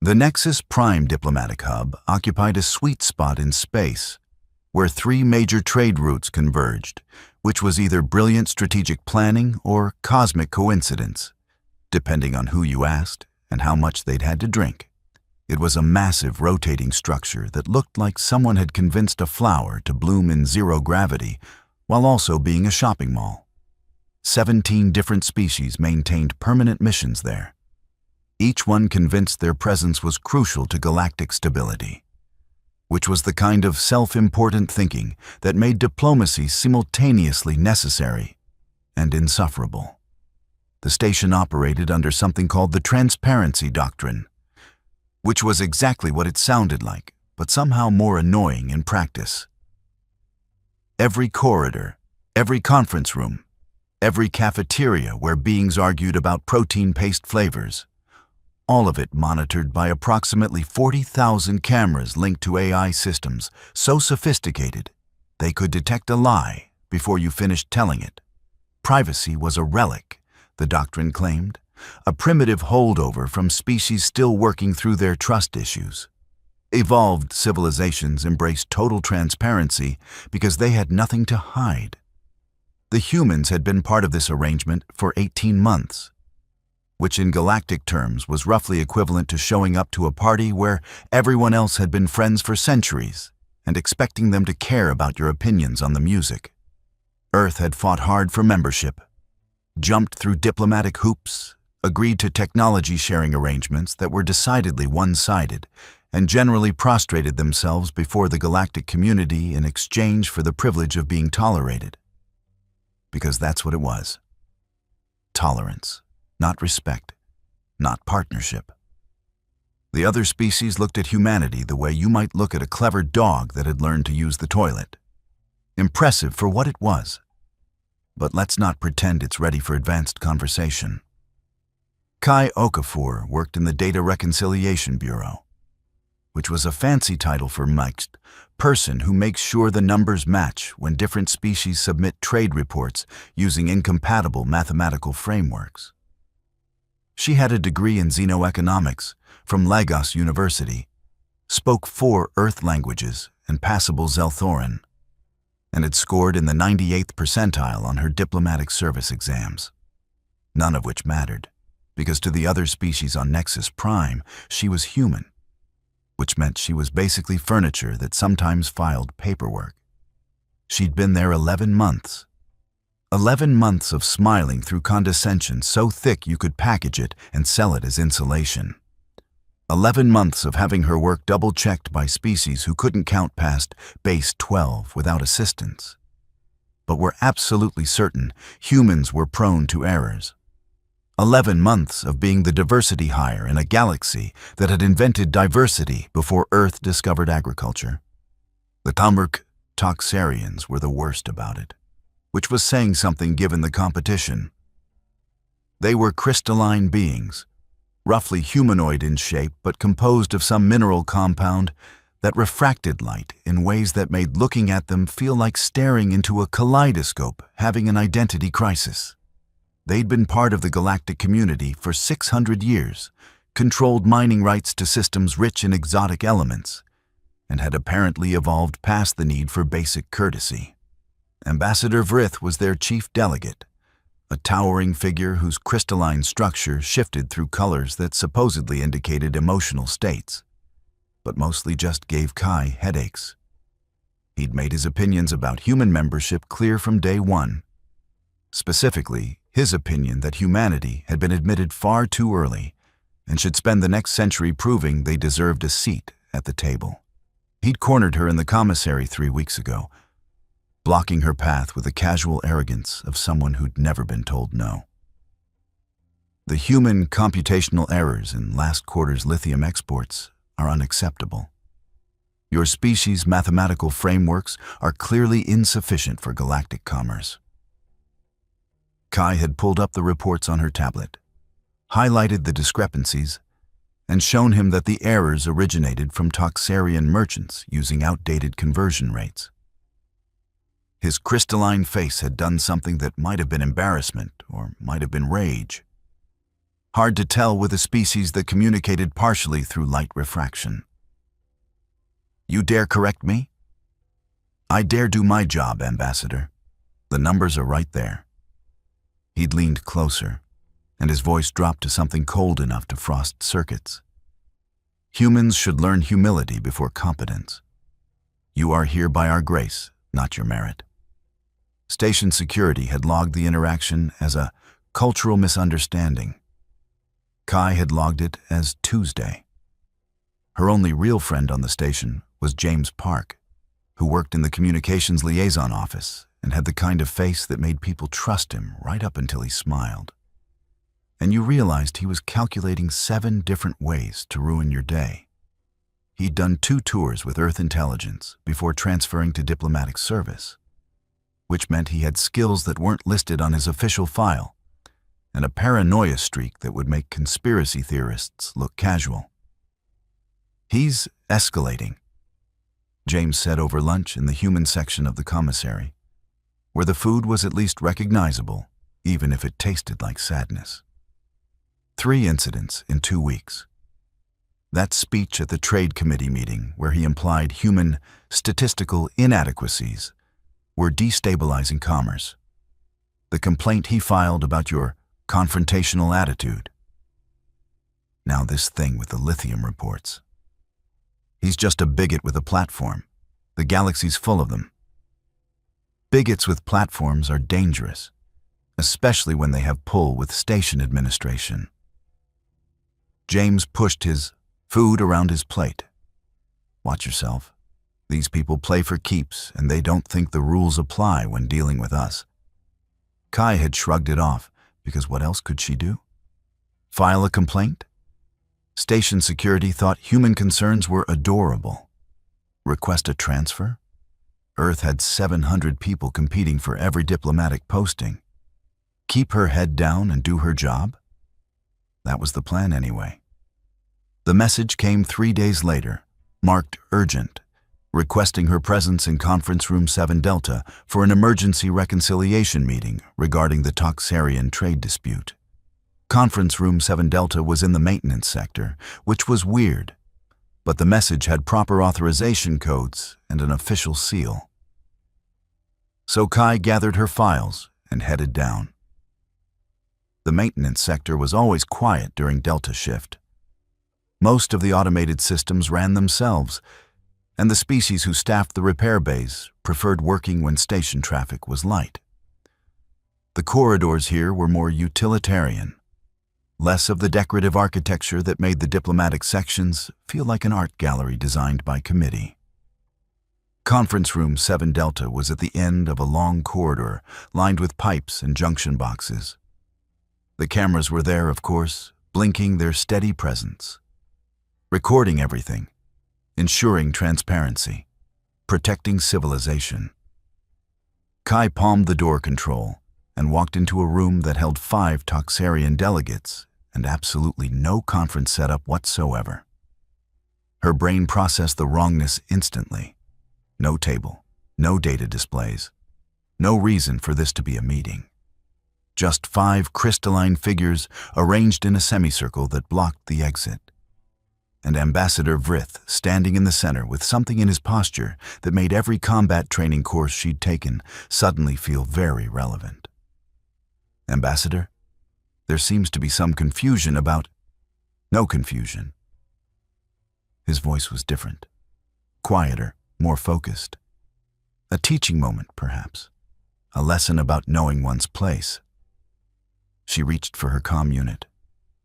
The Nexus Prime diplomatic hub occupied a sweet spot in space, where three major trade routes converged, which was either brilliant strategic planning or cosmic coincidence, depending on who you asked and how much they'd had to drink. It was a massive rotating structure that looked like someone had convinced a flower to bloom in zero gravity while also being a shopping mall. 17 different species maintained permanent missions there, each one convinced their presence was crucial to galactic stability, which was the kind of self-important thinking that made diplomacy simultaneously necessary and insufferable. The station operated under something called the Transparency Doctrine, which was exactly what it sounded like, but somehow more annoying in practice. Every corridor, every conference room, every cafeteria where beings argued about protein paste flavors, all of it monitored by approximately 40,000 cameras linked to AI systems so sophisticated they could detect a lie before you finished telling it. Privacy was a relic, the doctrine claimed, a primitive holdover from species still working through their trust issues. Evolved civilizations embraced total transparency because they had nothing to hide. The humans had been part of this arrangement for 18 months, which in galactic terms was roughly equivalent to showing up to a party where everyone else had been friends for centuries and expecting them to care about your opinions on the music. Earth had fought hard for membership, jumped through diplomatic hoops, agreed to technology sharing arrangements that were decidedly one-sided, and generally prostrated themselves before the galactic community in exchange for the privilege of being tolerated. Because that's what it was. Tolerance, not respect, not partnership. The other species looked at humanity the way you might look at a clever dog that had learned to use the toilet. Impressive for what it was. But let's not pretend it's ready for advanced conversation. Kai Okafor worked in the Data Reconciliation Bureau, which was a fancy title for mixed person who makes sure the numbers match when different species submit trade reports using incompatible mathematical frameworks. She had a degree in xenoeconomics from Lagos University, spoke 4 Earth languages and passable Zelthoran, and had scored in the 98th percentile on her diplomatic service exams, none of which mattered, because to the other species on Nexus Prime, she was human, which meant she was basically furniture that sometimes filed paperwork. She'd been there 11 months. 11 months of smiling through condescension so thick you could package it and sell it as insulation. 11 months of having her work double-checked by species who couldn't count past base 12 without assistance, but were absolutely certain humans were prone to errors. 11 months of being the diversity hire in a galaxy that had invented diversity before Earth discovered agriculture. The Tamurk Toxarians were the worst about it, which was saying something given the competition. They were crystalline beings, roughly humanoid in shape but composed of some mineral compound that refracted light in ways that made looking at them feel like staring into a kaleidoscope having an identity crisis. They'd been part of the galactic community for 600 years, controlled mining rights to systems rich in exotic elements, and had apparently evolved past the need for basic courtesy. Ambassador Vrith was their chief delegate, a towering figure whose crystalline structure shifted through colors that supposedly indicated emotional states, but mostly just gave Kai headaches. He'd made his opinions about human membership clear from day one. Specifically, his opinion that humanity had been admitted far too early and should spend the next century proving they deserved a seat at the table. He'd cornered her in the commissary 3 weeks ago, blocking her path with the casual arrogance of someone who'd never been told no. The human computational errors in last quarter's lithium exports are unacceptable. Your species' mathematical frameworks are clearly insufficient for galactic commerce. Kai had pulled up the reports on her tablet, highlighted the discrepancies, and shown him that the errors originated from Toxarian merchants using outdated conversion rates. His crystalline face had done something that might have been embarrassment or might have been rage. hard to tell with a species that communicated partially through light refraction. "You dare correct me?" "I dare do my job, Ambassador. The numbers are right there." He'd leaned closer, and his voice dropped to something cold enough to frost circuits. "Humans should learn humility before competence. You are here by our grace, not your merit." Station security had logged the interaction as a cultural misunderstanding. Kai had logged it as Tuesday. Her only real friend on the station was James Park, who worked in the communications liaison office and had the kind of face that made people trust him right up until he smiled. And you realized he was calculating 7 different ways to ruin your day. He'd done 2 tours with Earth Intelligence before transferring to diplomatic service, which meant he had skills that weren't listed on his official file and a paranoia streak that would make conspiracy theorists look casual. "He's escalating," James said over lunch in the human section of the commissary, where the food was at least recognizable, even if it tasted like sadness. 3 incidents in 2 weeks. That speech at the Trade Committee meeting where he implied human statistical inadequacies were destabilizing commerce. The complaint he filed about your confrontational attitude. Now this thing with the lithium reports. He's just a bigot with a platform. The galaxy's full of them. Bigots with platforms are dangerous, especially when they have pull with station administration. James pushed his food around his plate. "Watch yourself. These people play for keeps, and they don't think the rules apply when dealing with us." Kai had shrugged it off, because what else could she do? File a complaint? Station security thought human concerns were adorable. Request a transfer? Earth had 700 people competing for every diplomatic posting. Keep her head down and do her job? That was the plan anyway. The message came 3 days later, marked urgent, requesting her presence in Conference Room 7 Delta for an emergency reconciliation meeting regarding the Toxarian trade dispute. Conference Room 7 Delta was in the maintenance sector, which was weird, but the message had proper authorization codes and an official seal. So Kai gathered her files and headed down. The maintenance sector was always quiet during Delta shift. Most of the automated systems ran themselves, and the species who staffed the repair bays preferred working when station traffic was light. The corridors here were more utilitarian, less of the decorative architecture that made the diplomatic sections feel like an art gallery designed by committee. Conference Room 7 Delta was at the end of a long corridor lined with pipes and junction boxes. The cameras were there, of course, blinking their steady presence, recording everything, ensuring transparency, protecting civilization. Kai palmed the door control and walked into a room that held 5 Toxarian delegates and absolutely no conference setup whatsoever. Her brain processed the wrongness instantly. No table, no data displays, no reason for this to be a meeting. Just 5 crystalline figures arranged in a semicircle that blocked the exit. And Ambassador Vrith standing in the center with something in his posture that made every combat training course she'd taken suddenly feel very relevant. "Ambassador, there seems to be some confusion about—" "No confusion." His voice was different, quieter, more focused. A teaching moment, perhaps. A lesson about knowing one's place. She reached for her comm unit.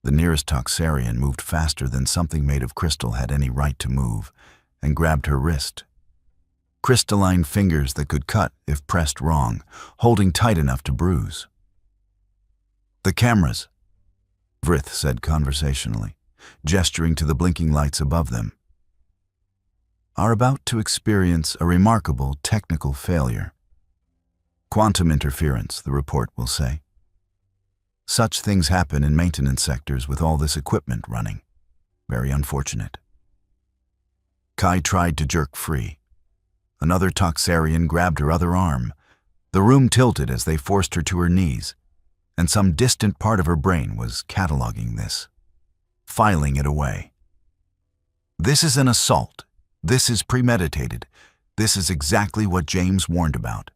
The nearest Toxarian moved faster than something made of crystal had any right to move, and grabbed her wrist. Crystalline fingers that could cut if pressed wrong, holding tight enough to bruise. "The cameras," Vrith said conversationally, gesturing to the blinking lights above them, "are about to experience a remarkable technical failure. Quantum interference, the report will say. Such things happen in maintenance sectors with all this equipment running. Very unfortunate." Kai tried to jerk free. Another Toxarian grabbed her other arm. The room tilted as they forced her to her knees. and some distant part of her brain was cataloging this, filing it away. This is an assault. This is premeditated. This is exactly what James warned about.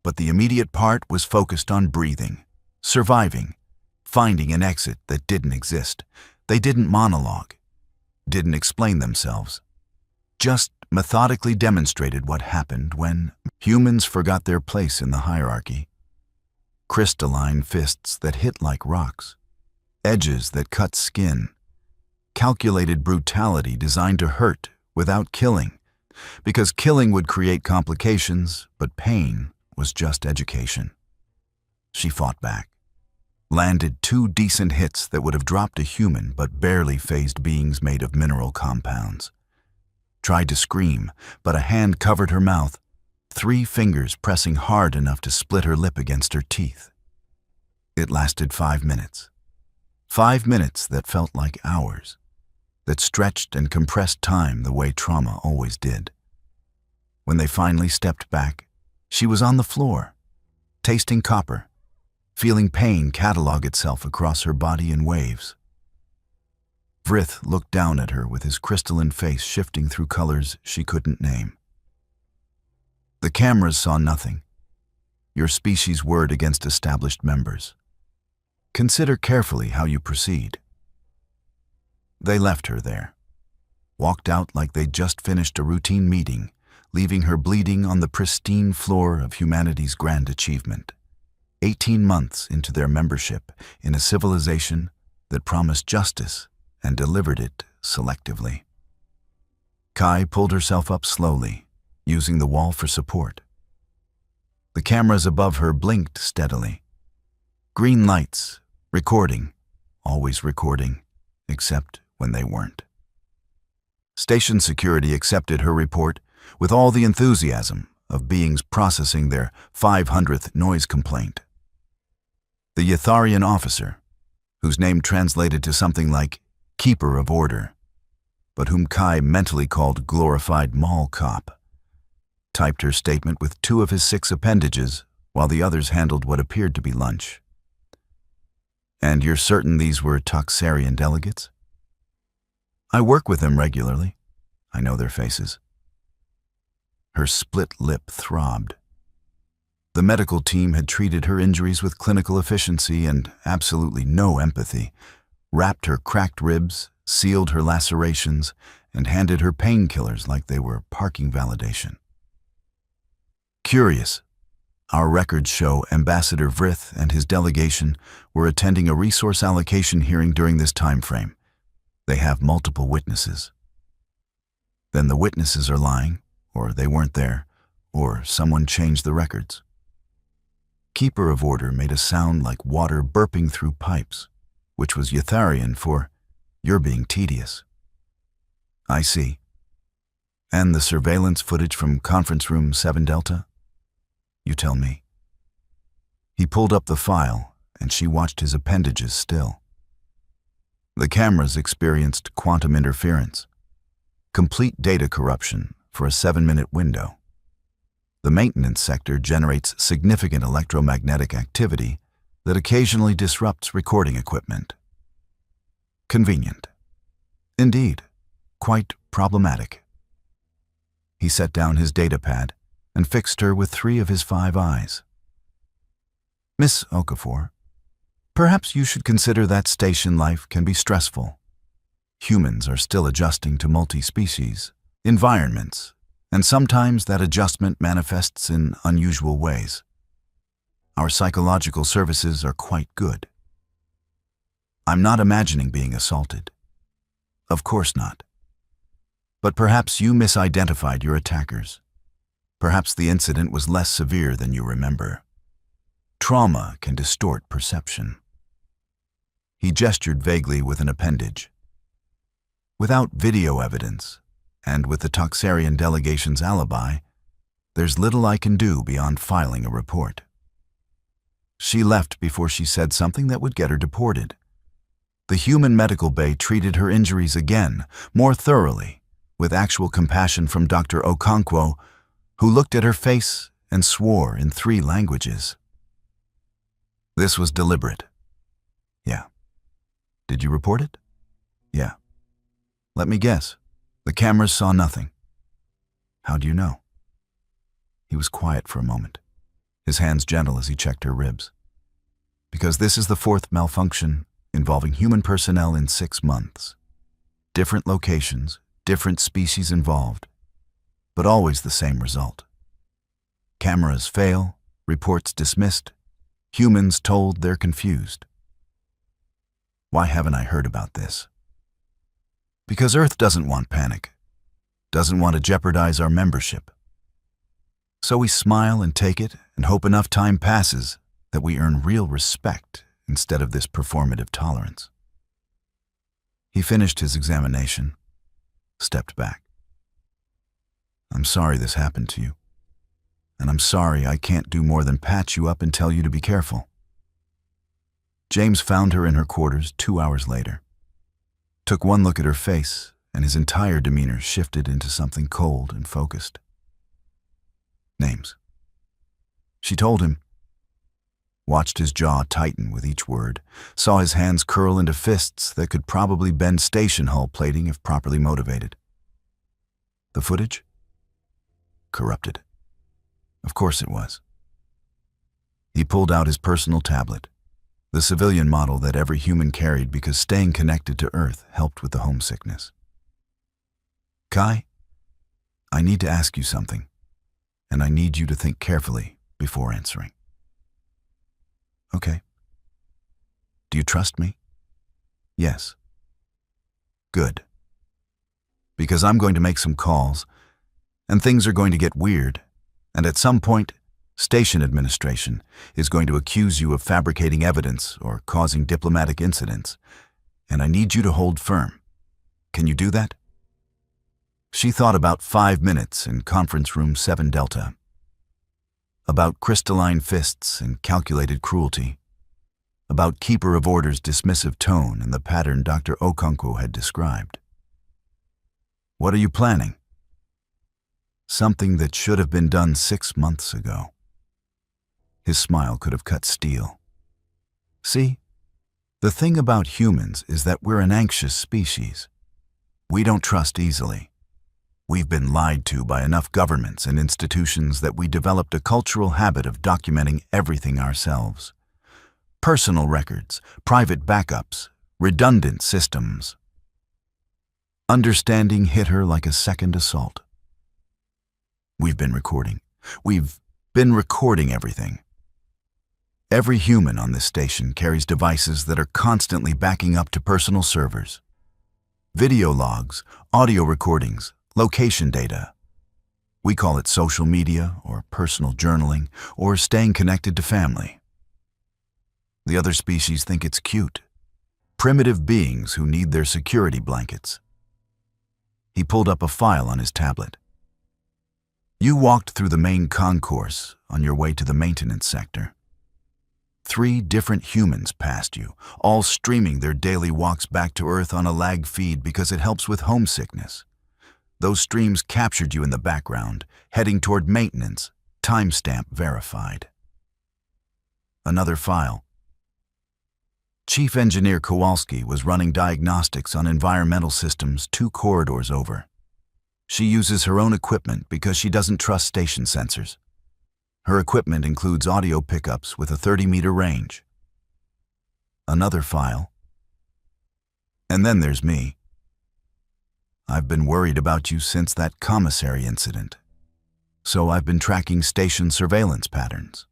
But the immediate part was focused on breathing, surviving, finding an exit that didn't exist. They didn't monologue, didn't explain themselves, just methodically demonstrated what happened when humans forgot their place in the hierarchy. Crystalline fists that hit like rocks, edges that cut skin, calculated brutality designed to hurt without killing, because killing would create complications, but pain was just education. She fought back, landed 2 decent hits that would have dropped a human but barely phased beings made of mineral compounds. Tried to scream, but a hand covered her mouth, 3 fingers pressing hard enough to split her lip against her teeth. It lasted 5 minutes. 5 minutes that felt like hours, that stretched and compressed time the way trauma always did. When they finally stepped back, she was on the floor, tasting copper, feeling pain catalog itself across her body in waves. Vrith looked down at her with his crystalline face shifting through colors she couldn't name. The cameras saw nothing. Your species' word against established members. Consider carefully how you proceed. They left her there, walked out like they'd just finished a routine meeting, leaving her bleeding on the pristine floor of humanity's grand achievement. 18 months into their membership in a civilization that promised justice and delivered it selectively. Kai pulled herself up slowly, using the wall for support. The cameras above her blinked steadily. Green lights, recording, always recording, except when they weren't. Station security accepted her report with all the enthusiasm of beings processing their 500th noise complaint. The Yatharian officer, whose name translated to something like Keeper of Order, but whom Kai mentally called glorified mall cop, typed her statement with 2 of his 6 appendages while the others handled what appeared to be lunch. And you're certain these were Toxarian delegates? I work with them regularly. I know their faces. Her split lip throbbed. The medical team had treated her injuries with clinical efficiency and absolutely no empathy, wrapped her cracked ribs, sealed her lacerations, and handed her painkillers like they were parking validation. Curious, our records show Ambassador Vrith and his delegation were attending a resource allocation hearing during this time frame. They have multiple witnesses. Then the witnesses are lying, or they weren't there, or someone changed the records. Keeper of Order made a sound like water burping through pipes, which was Yatharian for, "You're being tedious." I see. And the surveillance footage from conference room 7 Delta? You tell me. He pulled up the file, and she watched his appendages still. The cameras experienced quantum interference, complete data corruption for a 7-minute window. The maintenance sector generates significant electromagnetic activity that occasionally disrupts recording equipment. Convenient. Indeed, quite problematic. He set down his datapad and fixed her with 3 of his 5 eyes. Miss Okafor, perhaps you should consider that station life can be stressful. Humans are still adjusting to multi-species environments, and sometimes that adjustment manifests in unusual ways. Our psychological services are quite good. I'm not imagining being assaulted. Of course not. But perhaps you misidentified your attackers. Perhaps the incident was less severe than you remember. Trauma can distort perception. He gestured vaguely with an appendage. Without video evidence, and with the Toxarian delegation's alibi, there's little I can do beyond filing a report. She left before she said something that would get her deported. The human medical bay treated her injuries again, more thoroughly, with actual compassion from Dr. Okonkwo, who looked at her face and swore in 3 languages. This was deliberate. Yeah. Did you report it? Yeah. Let me guess. The cameras saw nothing. How do you know? He was quiet for a moment, his hands gentle as he checked her ribs. Because this is the fourth malfunction involving human personnel in 6 months. Different locations, different species involved, but always the same result. Cameras fail, reports dismissed, humans told they're confused. Why haven't I heard about this? Because Earth doesn't want panic, doesn't want to jeopardize our membership. So we smile and take it and hope enough time passes that we earn real respect instead of this performative tolerance. He finished his examination, stepped back. I'm sorry this happened to you, and I'm sorry I can't do more than patch you up and tell you to be careful. James found her in her quarters 2 hours later, took one look at her face, and his entire demeanor shifted into something cold and focused. Names. She told him, watched his jaw tighten with each word, saw his hands curl into fists that could probably bend station hull plating if properly motivated. The footage? Corrupted. Of course it was. He pulled out his personal tablet, the civilian model that every human carried because staying connected to Earth helped with the homesickness. Kai, I need to ask you something, and I need you to think carefully before answering. Okay. Do you trust me? Yes. Good. Because I'm going to make some calls, and things are going to get weird, and at some point, station administration is going to accuse you of fabricating evidence or causing diplomatic incidents, and I need you to hold firm. Can you do that? She thought about 5 minutes in conference room 7 Delta. About crystalline fists and calculated cruelty. About Keeper of Order's dismissive tone and the pattern Dr. Okonkwo had described. What are you planning? Something that should have been done 6 months ago. His smile could have cut steel. See, the thing about humans is that we're an anxious species. We don't trust easily. We've been lied to by enough governments and institutions that we developed a cultural habit of documenting everything ourselves. Personal records, private backups, redundant systems. Understanding hit her like a second assault. We've been recording. We've been recording everything. Every human on this station carries devices that are constantly backing up to personal servers. Video logs, audio recordings, location data. We call it social media or personal journaling or staying connected to family. The other species think it's cute. Primitive beings who need their security blankets. He pulled up a file on his tablet. You walked through the main concourse on your way to the maintenance sector. 3 different humans passed you, all streaming their daily walks back to Earth on a lag feed because it helps with homesickness. Those streams captured you in the background, heading toward maintenance, timestamp verified. Another file. Chief Engineer Kowalski was running diagnostics on environmental systems 2 corridors over. She uses her own equipment because she doesn't trust station sensors. Her equipment includes audio pickups with a 30-meter range. Another file. And then there's me. I've been worried about you since that commissary incident, so I've been tracking station surveillance patterns.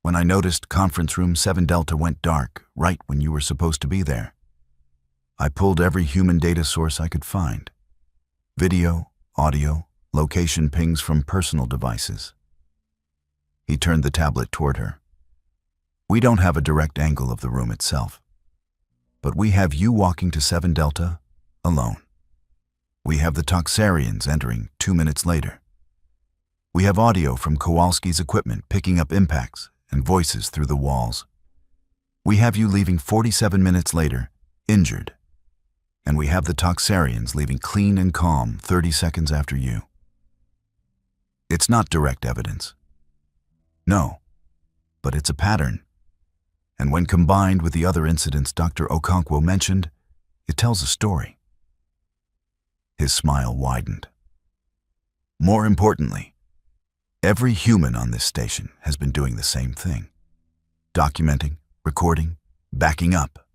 When I noticed conference room 7 Delta went dark right when you were supposed to be there, I pulled every human data source I could find. Video, audio, location pings from personal devices. He turned the tablet toward her. We don't have a direct angle of the room itself, but we have you walking to 7 Delta alone. We have the Toxarians entering 2 minutes later. We have audio from Kowalski's equipment picking up impacts and voices through the walls. We have you leaving 47 minutes later, injured. And we have the Toxarians leaving clean and calm 30 seconds after you. It's not direct evidence. No, but it's a pattern And when combined with the other incidents Dr. Okonkwo mentioned, it tells a story. His smile widened. More importantly, every human on this station has been doing the same thing. Documenting, recording, backing up.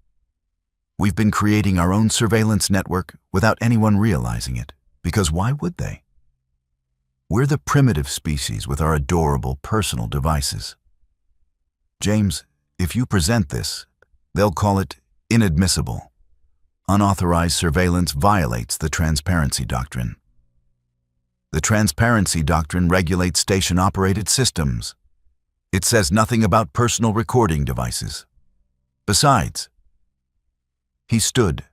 We've been creating our own surveillance network without anyone realizing it, because why would they? We're the primitive species with our adorable personal devices. James, if you present this, they'll call it inadmissible. Unauthorized surveillance violates the transparency doctrine. The transparency doctrine regulates station-operated systems. It says nothing about personal recording devices. Besides, he stood,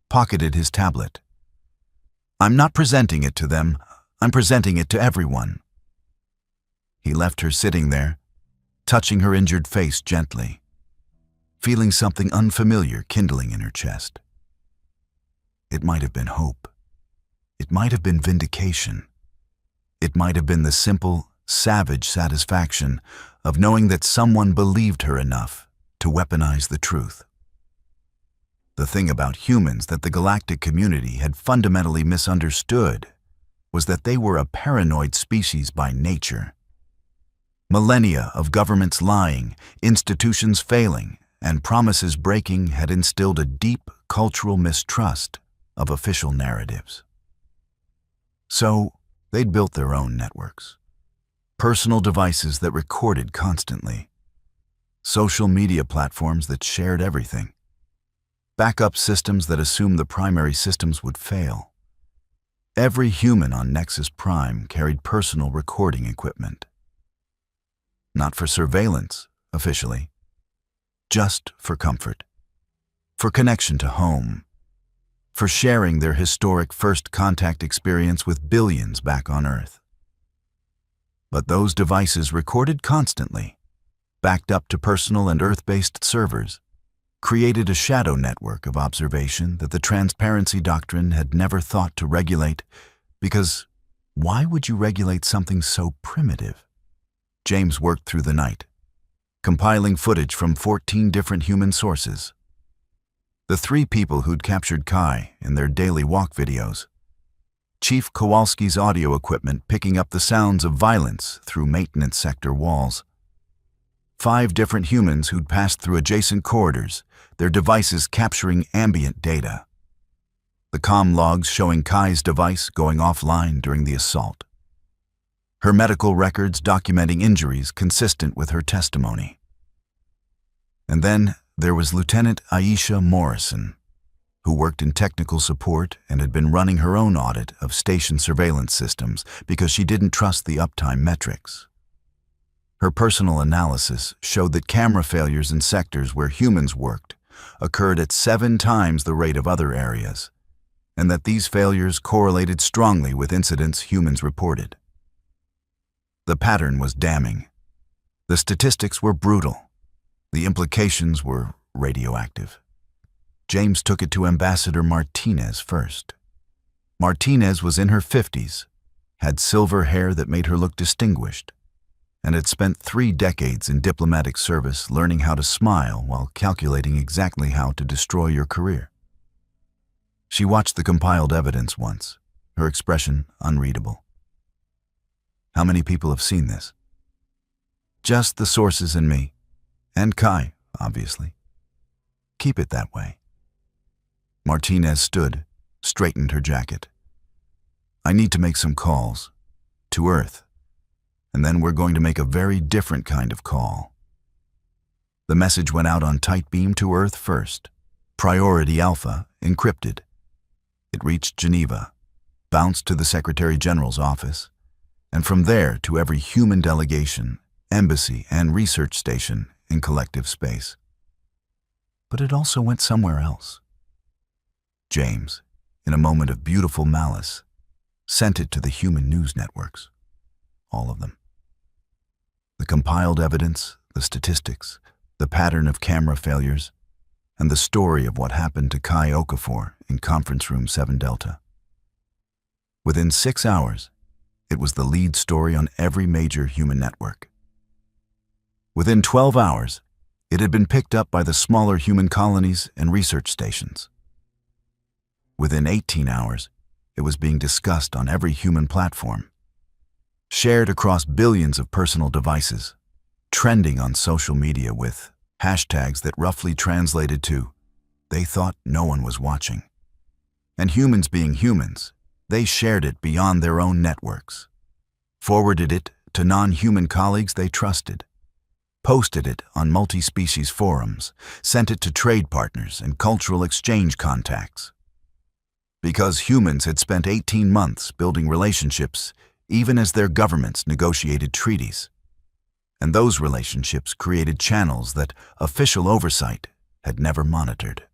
pocketed his tablet. I'm not presenting it to them, I'm presenting it to everyone. He left her sitting there, touching her injured face gently, feeling something unfamiliar kindling in her chest. It might have been hope. It might have been vindication. It might have been the simple, savage satisfaction of knowing that someone believed her enough to weaponize the truth. The thing about humans that the galactic community had fundamentally misunderstood was that they were a paranoid species by nature. Millennia of governments lying, institutions failing, and promises breaking had instilled a deep cultural mistrust of official narratives. So, they'd built their own networks. Personal devices that recorded constantly. Social media platforms that shared everything. Backup systems that assumed the primary systems would fail. Every human on Nexus Prime carried personal recording equipment. Not for surveillance, officially. Just for comfort. For connection to home. For sharing their historic first contact experience with billions back on Earth. But those devices recorded constantly, backed up to personal and Earth-based servers, created a shadow network of observation that the transparency doctrine had never thought to regulate, because why would you regulate something so primitive? James worked through the night, compiling footage from 14 different human sources. The 3 people who'd captured Kai in their daily walk videos. Chief Kowalski's audio equipment picking up the sounds of violence through maintenance sector walls. 5 different humans who'd passed through adjacent corridors, their devices capturing ambient data. The comm logs showing Kai's device going offline during the assault. Her medical records documenting injuries consistent with her testimony. And then there was Lieutenant Aisha Morrison, who worked in technical support and had been running her own audit of station surveillance systems because she didn't trust the uptime metrics. Her personal analysis showed that camera failures in sectors where humans worked occurred at 7 times the rate of other areas, and that these failures correlated strongly with incidents humans reported. The pattern was damning. The statistics were brutal. The implications were radioactive. James took it to Ambassador Martinez first. Martinez was in her 50s, had silver hair that made her look distinguished, and had spent 3 decades in diplomatic service learning how to smile while calculating exactly how to destroy your career. She watched the compiled evidence once, her expression unreadable. How many people have seen this? Just the sources and me. And Kai, obviously. Keep it that way. Martinez stood, straightened her jacket. I need to make some calls. To Earth. And then we're going to make a very different kind of call. The message went out on tight beam to Earth first. Priority Alpha, encrypted. It reached Geneva, bounced to the Secretary General's office, and from there to every human delegation, embassy, and research station in collective space. But it also went somewhere else. James, in a moment of beautiful malice, sent it to the human news networks. All of them. The compiled evidence, the statistics, the pattern of camera failures, and the story of what happened to Kai Okafor in Conference Room 7 Delta. Within 6 hours, it was the lead story on every major human network. Within 12 hours, It had been picked up by the smaller human colonies and research stations. Within 18 hours, it was being discussed on every human platform, shared across billions of personal devices, trending on social media with hashtags that roughly translated to, "They thought no one was watching." And humans being humans, they shared it beyond their own networks, forwarded it to non-human colleagues they trusted, posted it on multi-species forums, sent it to trade partners and cultural exchange contacts. Because humans had spent 18 months building relationships even as their governments negotiated treaties. And those relationships created channels that official oversight had never monitored.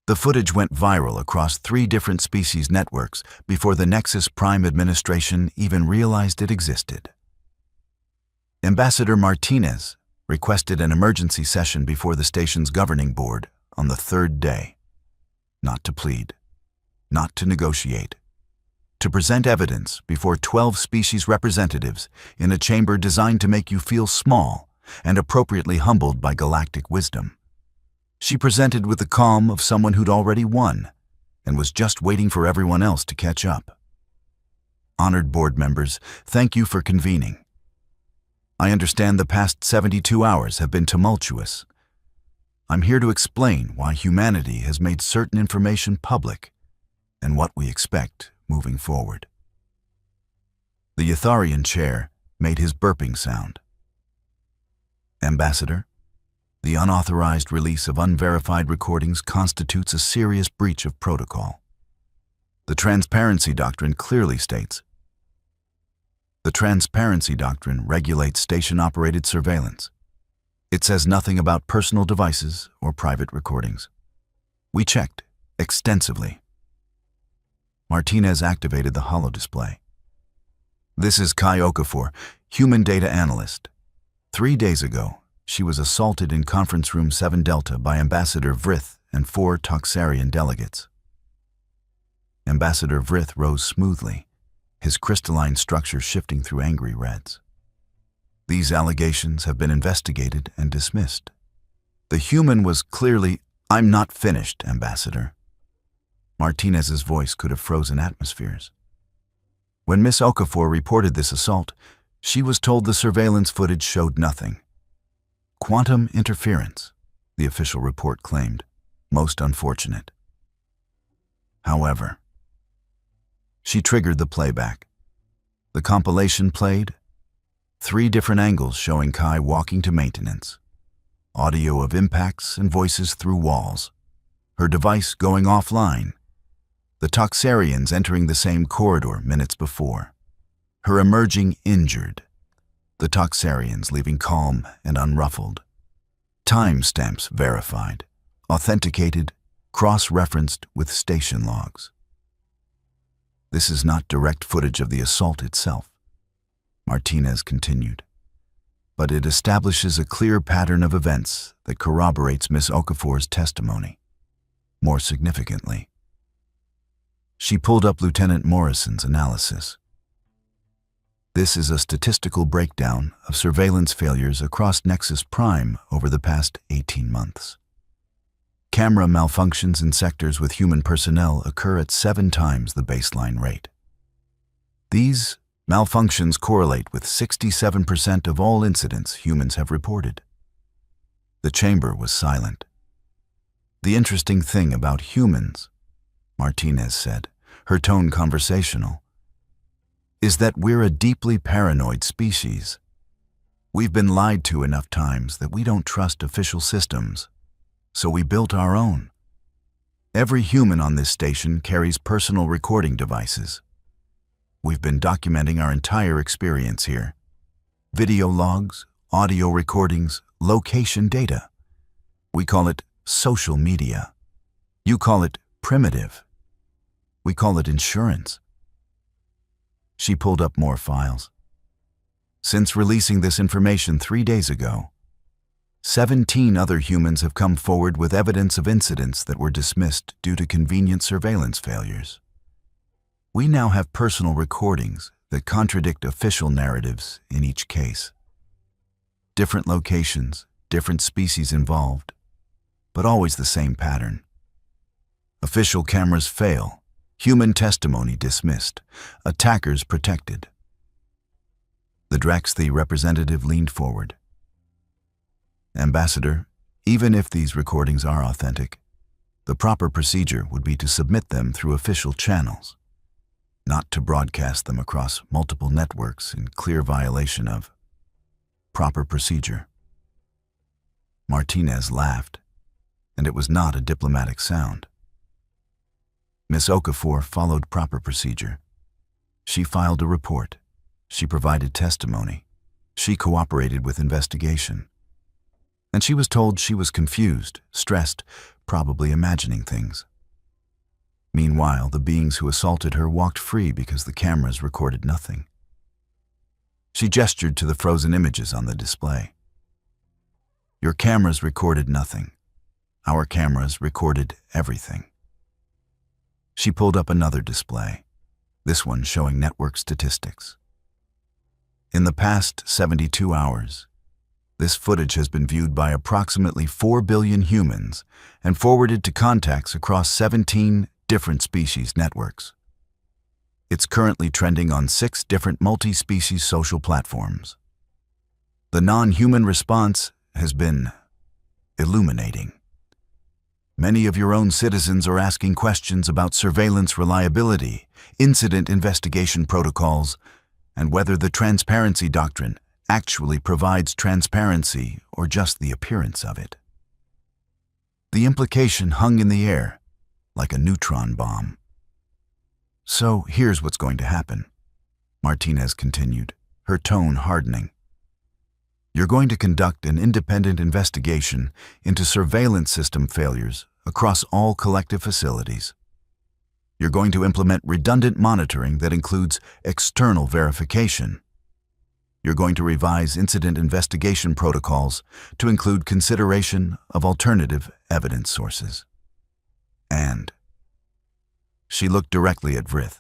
The footage went viral across 3 different species networks before the Nexus Prime administration even realized it existed. Ambassador Martinez requested an emergency session before the station's governing board on the 3rd day, not to plead, not to negotiate, to present evidence before 12 species representatives in a chamber designed to make you feel small and appropriately humbled by galactic wisdom. She presented with the calm of someone who'd already won and was just waiting for everyone else to catch up. Honored board members, thank you for convening. I understand the past 72 hours have been tumultuous. I'm here to explain why humanity has made certain information public and what we expect moving forward. The Yatharian chair made his burping sound. Ambassador, the unauthorized release of unverified recordings constitutes a serious breach of protocol. The Transparency Doctrine clearly states, the Transparency Doctrine regulates station-operated surveillance. It says nothing about personal devices or private recordings. We checked extensively. Martinez activated the holodisplay. This is Kai Okafor, human data analyst. 3 days ago, she was assaulted in Conference Room 7 Delta by Ambassador Vrith and 4 Toxarian delegates. Ambassador Vrith rose smoothly, his crystalline structure shifting through angry reds. These allegations have been investigated and dismissed. The human was clearly, "I'm not finished, Ambassador." Martinez's voice could have frozen atmospheres. When Miss Okafor reported this assault, she was told the surveillance footage showed nothing. Quantum interference, the official report claimed. Most unfortunate. However, she triggered the playback. The compilation played 3 different angles showing Kai walking to maintenance, audio of impacts and voices through walls, her device going offline, the Toxarians entering the same corridor minutes before, her emerging injured, the Toxarians leaving calm and unruffled. Timestamps verified, authenticated, cross-referenced with station logs. This is not direct footage of the assault itself, Martinez continued, but it establishes a clear pattern of events that corroborates Miss Okafor's testimony. More significantly, she pulled up Lieutenant Morrison's analysis. This is a statistical breakdown of surveillance failures across Nexus Prime over the past 18 months. Camera malfunctions in sectors with human personnel occur at 7 times the baseline rate. These malfunctions correlate with 67% of all incidents humans have reported. The chamber was silent. The interesting thing about humans, Martinez said, her tone conversational, is that we're a deeply paranoid species. We've been lied to enough times that we don't trust official systems, so we built our own. Every human on this station carries personal recording devices. We've been documenting our entire experience here. Video logs, audio recordings, location data. We call it social media. You call it primitive. We call it insurance. She pulled up more files. Since releasing this information 3 days ago, 17 other humans have come forward with evidence of incidents that were dismissed due to convenient surveillance failures. We now have personal recordings that contradict official narratives in each case. Different locations, different species involved, but always the same pattern. Official cameras fail, human testimony dismissed, attackers protected. The Draxthi representative leaned forward. Ambassador, even if these recordings are authentic, the proper procedure would be to submit them through official channels, not to broadcast them across multiple networks in clear violation of proper procedure. Martinez laughed, and it was not a diplomatic sound. Miss Okafor followed proper procedure. She filed a report. She provided testimony. She cooperated with investigation. And she was told she was confused, stressed, probably imagining things. Meanwhile, the beings who assaulted her walked free because the cameras recorded nothing. She gestured to the frozen images on the display. Your cameras recorded nothing. Our cameras recorded everything. She pulled up another display, this one showing network statistics. In the past 72 hours, this footage has been viewed by approximately 4 billion humans and forwarded to contacts across 17 different species networks. It's currently trending on 6 different multi-species social platforms. The non-human response has been illuminating. Many of your own citizens are asking questions about surveillance reliability, incident investigation protocols, and whether the transparency doctrine actually provides transparency or just the appearance of it. The implication hung in the air like a neutron bomb. So here's what's going to happen, Martinez continued, her tone hardening. You're going to conduct an independent investigation into surveillance system failures across all collective facilities. You're going to implement redundant monitoring that includes external verification. You're going to revise incident investigation protocols to include consideration of alternative evidence sources. And she looked directly at Vrith.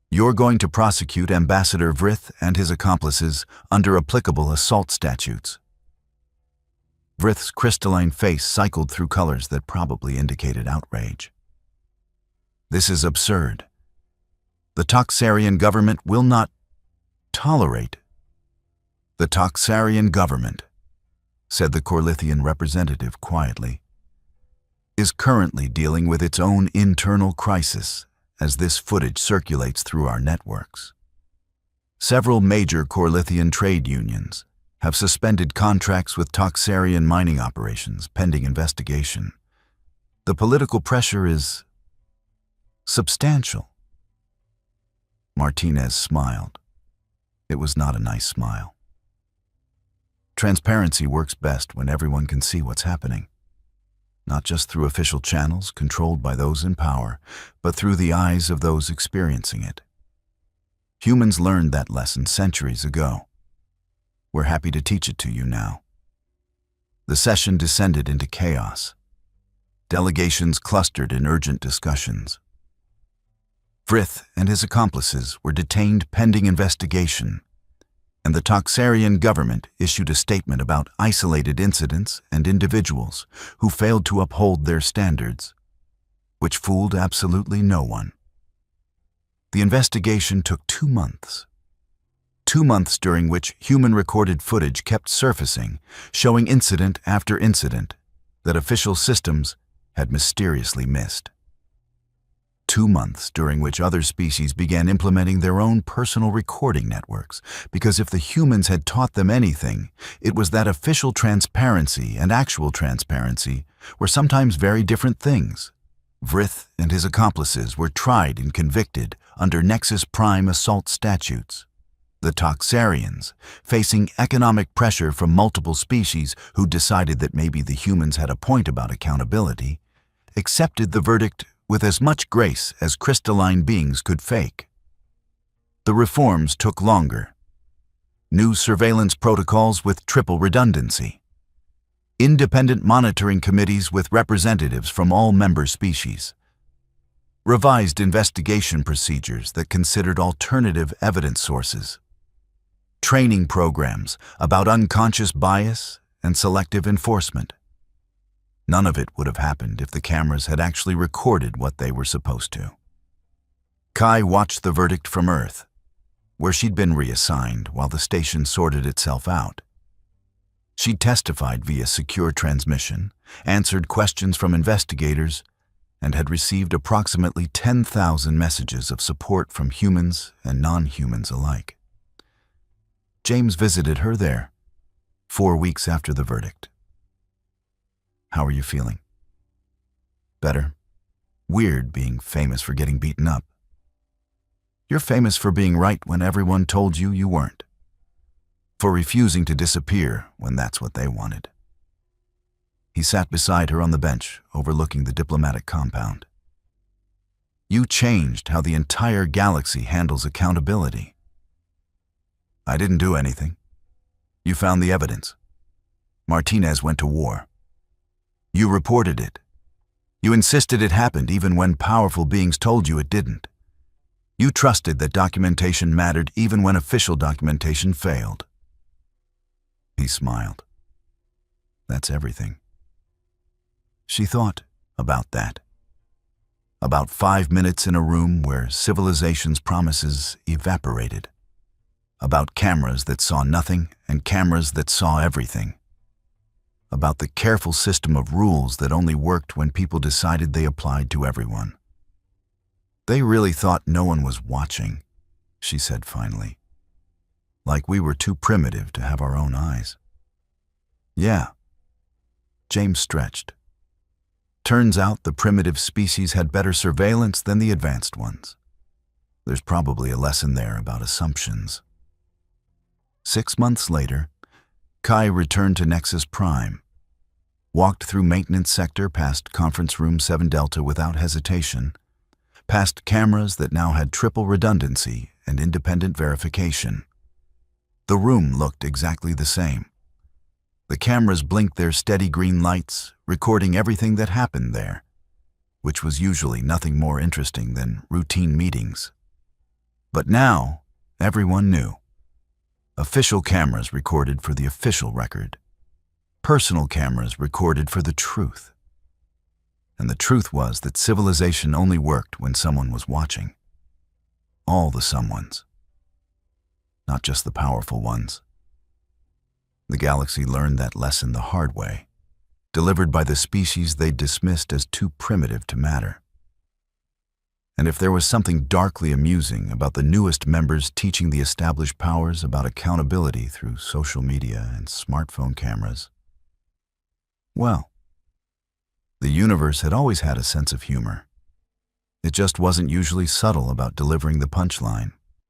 You're going to prosecute Ambassador Vrith and his accomplices under applicable assault statutes. Vrith's crystalline face cycled through colors that probably indicated outrage. This is absurd. The Toxarian government will not tolerate. The Toxarian government, said the Corlithian representative quietly, is currently dealing with its own internal crisis as this footage circulates through our networks. Several major Corlithian trade unions have suspended contracts with Toxarian mining operations pending investigation. The political pressure is substantial. Martinez smiled. It was not a nice smile. Transparency works best when everyone can see what's happening, not just through official channels controlled by those in power, but through the eyes of those experiencing it. Humans learned that lesson centuries ago. We're happy to teach it to you now. The session descended into chaos. Delegations clustered in urgent discussions. Vrith and his accomplices were detained pending investigation, and the Toxarian government issued a statement about isolated incidents and individuals who failed to uphold their standards, which fooled absolutely no one. The investigation took 2 months. 2 months during which human-recorded footage kept surfacing, showing incident after incident that official systems had mysteriously missed. 2 months during which other species began implementing their own personal recording networks, because if the humans had taught them anything, it was that official transparency and actual transparency were sometimes very different things. Vrith and his accomplices were tried and convicted under Nexus Prime assault statutes. The Toxarians, facing economic pressure from multiple species who decided that maybe the humans had a point about accountability, accepted the verdict with as much grace as crystalline beings could fake. The reforms took longer. New surveillance protocols with triple redundancy. Independent monitoring committees with representatives from all member species. Revised investigation procedures that considered alternative evidence sources. Training programs about unconscious bias and selective enforcement. None of it would have happened if the cameras had actually recorded what they were supposed to. Kai watched the verdict from Earth, where she'd been reassigned while the station sorted itself out. She testified via secure transmission, answered questions from investigators, and had received approximately 10,000 messages of support from humans and non-humans alike. James visited her there, 4 weeks after the verdict. "How are you feeling?" "Better. Weird being famous for getting beaten up." "You're famous for being right when everyone told you you weren't. For refusing to disappear when that's what they wanted." He sat beside her on the bench, overlooking the diplomatic compound. "You changed how the entire galaxy handles accountability." "I didn't do anything. You found the evidence. Martinez went to war. You reported it. You insisted it happened even when powerful beings told you it didn't. You trusted that documentation mattered even when official documentation failed." He smiled. "That's everything." She thought about that. About 5 minutes in a room where civilization's promises evaporated. About cameras that saw nothing and cameras that saw everything. About the careful system of rules that only worked when people decided they applied to everyone. "They really thought no one was watching," she said finally. "Like we were too primitive to have our own eyes." "Yeah." James stretched. "Turns out the primitive species had better surveillance than the advanced ones. There's probably a lesson there about assumptions." 6 months later, Kai returned to Nexus Prime, walked through Maintenance Sector past Conference Room 7 Delta without hesitation, past cameras that now had triple redundancy and independent verification. The room looked exactly the same. The cameras blinked their steady green lights, recording everything that happened there, which was usually nothing more interesting than routine meetings. But now, everyone knew. Official cameras recorded for the official record. Personal cameras recorded for the truth. And the truth was that civilization only worked when someone was watching. All the someones. Not just the powerful ones. The galaxy learned that lesson the hard way, delivered by the species they dismissed as too primitive to matter. And if there was something darkly amusing about the newest members teaching the established powers about accountability through social media and smartphone cameras, well, the universe had always had a sense of humor. It just wasn't usually subtle about delivering the punchline.